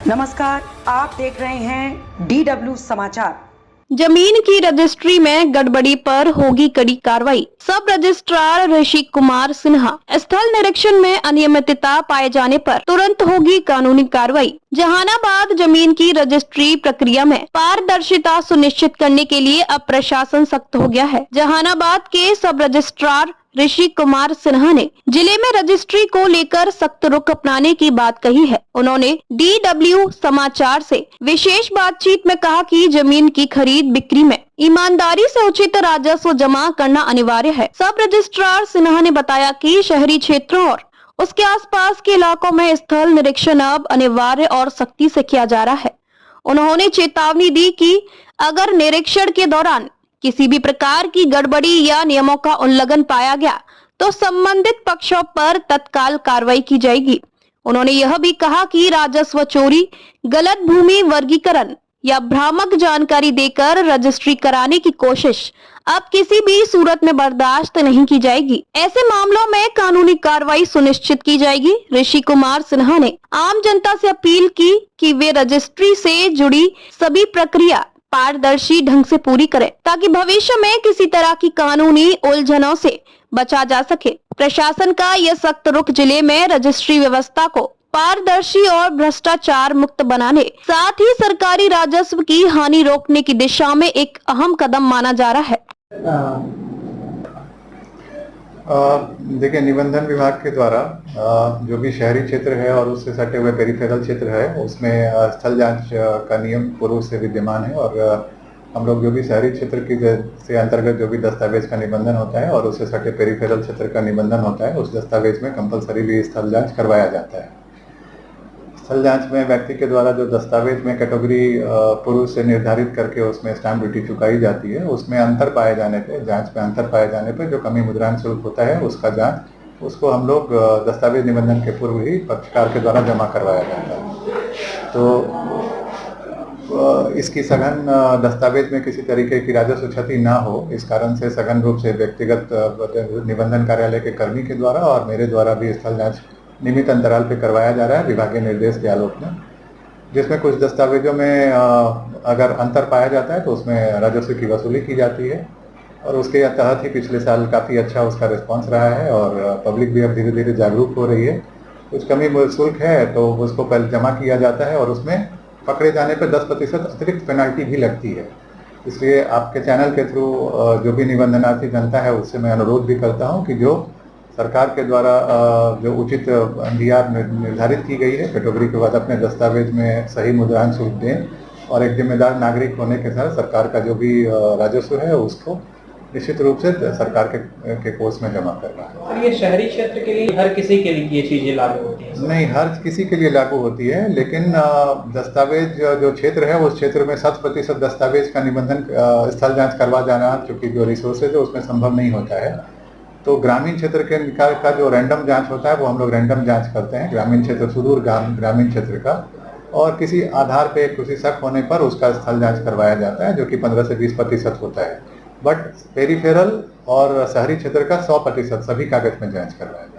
नमस्कार, आप देख रहे हैं DW समाचार। जमीन की रजिस्ट्री में गड़बड़ी पर होगी कड़ी कार्रवाई। सब रजिस्ट्रार ऋषि कुमार सिन्हा, स्थल निरीक्षण में अनियमितता पाए जाने पर तुरंत होगी कानूनी कार्रवाई। जहानाबाद जमीन की रजिस्ट्री प्रक्रिया में पारदर्शिता सुनिश्चित करने के लिए अब प्रशासन सख्त हो गया है। जहानाबाद के सब रजिस्ट्रार ऋषि कुमार सिन्हा ने जिले में रजिस्ट्री को लेकर सख्त रुख अपनाने की बात कही है। उन्होंने DW समाचार से विशेष बातचीत में कहा कि जमीन की खरीद बिक्री में ईमानदारी से उचित राजस्व जमा करना अनिवार्य है। सब रजिस्ट्रार सिन्हा ने बताया कि शहरी क्षेत्रों और उसके आसपास के इलाकों में स्थल निरीक्षण अब अनिवार्य और सख्ती से किया जा रहा है। उन्होंने चेतावनी दी कि अगर निरीक्षण के दौरान किसी भी प्रकार की गड़बड़ी या नियमों का उल्लंघन पाया गया तो संबंधित पक्षों पर तत्काल कार्रवाई की जाएगी। उन्होंने यह भी कहा कि राजस्व चोरी, गलत भूमि वर्गीकरण या भ्रामक जानकारी देकर रजिस्ट्री कराने की कोशिश अब किसी भी सूरत में बर्दाश्त नहीं की जाएगी। ऐसे मामलों में कानूनी कार्रवाई सुनिश्चित की जाएगी। ऋषि कुमार सिन्हा ने आम जनता से अपील की कि वे रजिस्ट्री से जुड़ी सभी प्रक्रिया पारदर्शी ढंग से पूरी करें ताकि भविष्य में किसी तरह की कानूनी उलझनों से बचा जा सके। प्रशासन का यह सख्त रुख जिले में रजिस्ट्री व्यवस्था को पारदर्शी और भ्रष्टाचार मुक्त बनाने, साथ ही सरकारी राजस्व की हानि रोकने की दिशा में एक अहम कदम माना जा रहा है। देखिए, निबंधन विभाग के द्वारा जो भी शहरी क्षेत्र है और उससे सटे हुए पेरिफेरल क्षेत्र है उसमें स्थल जांच का नियम पूर्व से विद्यमान है और हम लोग जो भी शहरी क्षेत्र की से अंतर्गत जो भी दस्तावेज का निबंधन होता है और उससे सटे पेरिफेरल क्षेत्र का निबंधन होता है उस दस्तावेज में कंपलसरी भी स्थल जांच करवाया जाता है। स्थल जांच में व्यक्ति के द्वारा जो दस्तावेज में कैटेगरी पूर्व से निर्धारित करके उसमें स्टैम्प ड्यूटी चुकाई जाती है उसमें अंतर पाए जाने पे, जांच में अंतर पाए जाने पे जो कमी मुद्रांक शुल्क होता है उसका जांच उसको हम लोग दस्तावेज निबंधन के पूर्व ही पक्षकार के द्वारा जमा करवाया जाता है। तो इसकी सघन दस्तावेज में किसी तरीके की राजस्व क्षति ना हो इस कारण से सघन रूप से व्यक्तिगत निबंधन कार्यालय के कर्मी के द्वारा और मेरे द्वारा भी स्थल जांच नियमित अंतराल पे करवाया जा रहा है विभागीय निर्देश के आलोक में, जिसमें कुछ दस्तावेजों में अगर अंतर पाया जाता है तो उसमें राजस्व की वसूली की जाती है और उसके तहत ही पिछले साल काफ़ी अच्छा उसका रिस्पांस रहा है और पब्लिक भी अब धीरे धीरे जागरूक हो रही है। कुछ कमी शुल्क है तो उसको पहले जमा किया जाता है और उसमें पकड़े जाने पर 10% अतिरिक्त पेनल्टी भी लगती है। इसलिए आपके चैनल के थ्रू जो भी निबंधनार्थी जनता है उससे मैं अनुरोध भी करता हूँ कि जो सरकार के द्वारा जो उचित NDR निर्धारित की गई है कैटेगरी के बाद अपने दस्तावेज में सही मुद्रांक शुल्क दें और एक जिम्मेदार नागरिक होने के साथ सरकार का जो भी राजस्व है उसको निश्चित रूप से सरकार के कोष में जमा करना है। और ये शहरी क्षेत्र के लिए हर किसी के लिए ये चीजें लागू होती है? नहीं, हर किसी के लिए लागू होती है, लेकिन दस्तावेज जो क्षेत्र है उस क्षेत्र में 100% दस्तावेज का निबंधन स्थल जांच करवा जाना चूँकि जो रिसोर्सेज है उसमें संभव नहीं होता है। तो ग्रामीण क्षेत्र के निकाल का जो रैंडम जांच होता है वो हम लोग रैंडम जांच करते हैं ग्रामीण क्षेत्र, सुदूर ग्रामीण क्षेत्र का, और किसी आधार पे किसी शक होने पर उसका स्थल जांच करवाया जाता है जो कि 15 से 20% होता है। बट पेरिफेरल और शहरी क्षेत्र का 100% सभी कागज में जांच करवाया जाता है।